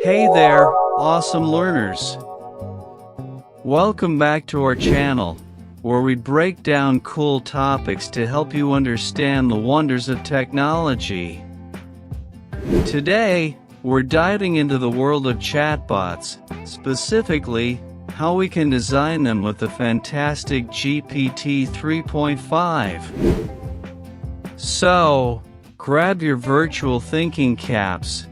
Hey there, awesome learners! Welcome back to our channel, where we break down cool topics to help you understand the wonders of technology. Today, we're diving into the world of chatbots, specifically, how we can design them with the fantastic GPT 3.5. So, grab your virtual thinking caps,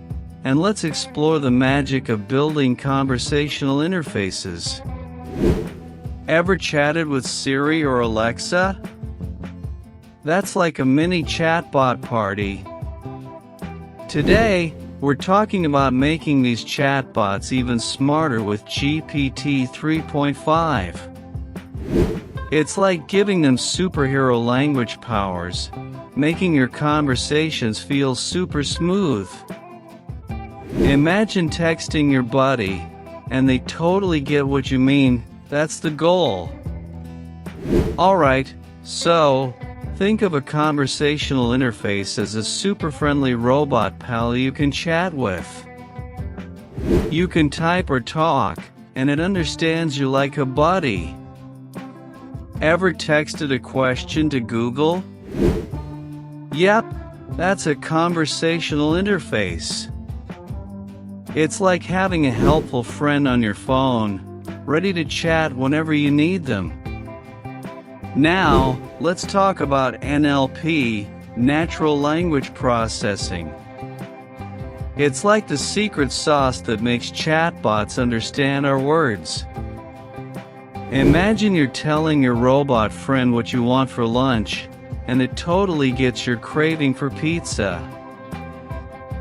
and let's explore the magic of building conversational interfaces. Ever chatted with Siri or Alexa? That's like a mini chatbot party. Today, we're talking about making these chatbots even smarter with GPT 3.5. It's like giving them superhero language powers, making your conversations feel super smooth. Imagine texting your buddy, and they totally get what you mean. That's the goal. Alright, so, think of a conversational interface as a super friendly robot pal you can chat with. You can type or talk, and it understands you like a buddy. Ever texted a question to Google? Yep, that's a conversational interface. It's like having a helpful friend on your phone, ready to chat whenever you need them. Now, let's talk about NLP, natural language processing. It's like the secret sauce that makes chatbots understand our words. Imagine you're telling your robot friend what you want for lunch, and it totally gets your craving for pizza.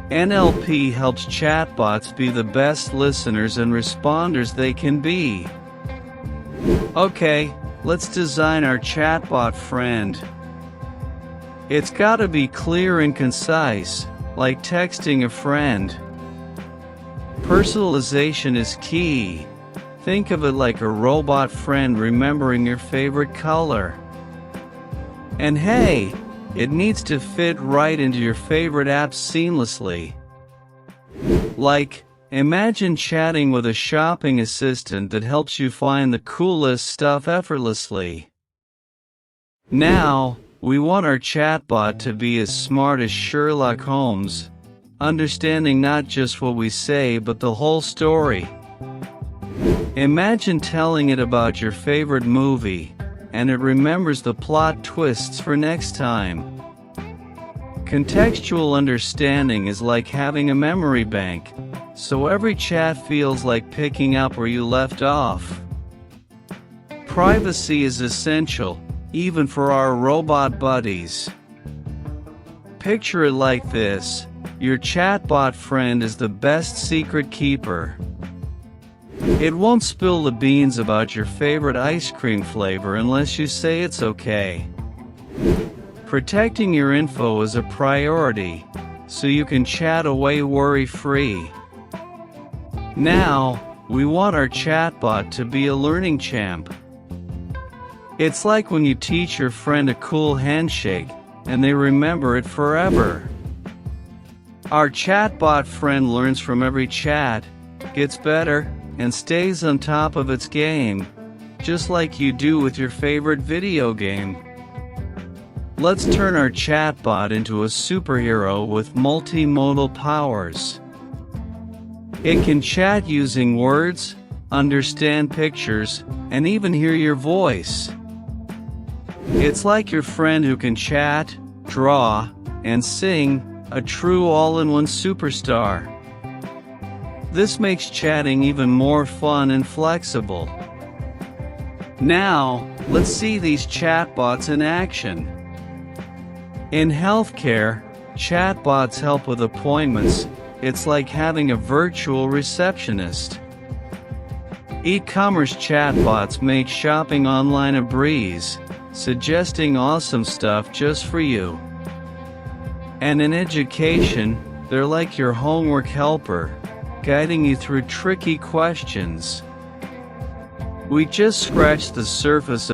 NLP helps chatbots be the best listeners and responders they can be. Okay, let's design our chatbot friend. It's gotta be clear and concise, like texting a friend. Personalization is key. Think of it like a robot friend remembering your favorite color. And hey, it needs to fit right into your favorite apps seamlessly. Like, imagine chatting with a shopping assistant that helps you find the coolest stuff effortlessly. Now, we want our chatbot to be as smart as Sherlock Holmes, understanding not just what we say but the whole story. Imagine telling it about your favorite movie, and it remembers the plot twists for next time. Contextual understanding is like having a memory bank, so every chat feels like picking up where you left off. Privacy is essential, even for our robot buddies. Picture it like this: your chatbot friend is the best secret keeper. It won't spill the beans about your favorite ice cream flavor unless you say it's okay. Protecting your info is a priority, so you can chat away worry-free. Now, we want our chatbot to be a learning champ. It's like when you teach your friend a cool handshake, and they remember it forever. Our chatbot friend learns from every chat, gets better, and stays on top of its game, just like you do with your favorite video game. Let's turn our chatbot into a superhero with multimodal powers. It can chat using words, understand pictures, and even hear your voice. It's like your friend who can chat, draw, and sing, a true all-in-one superstar. This makes chatting even more fun and flexible. Now, let's see these chatbots in action. In healthcare, chatbots help with appointments. It's like having a virtual receptionist. E-commerce chatbots make shopping online a breeze, suggesting awesome stuff just for you. And in education, they're like your homework helper, guiding you through tricky questions. We just scratched the surface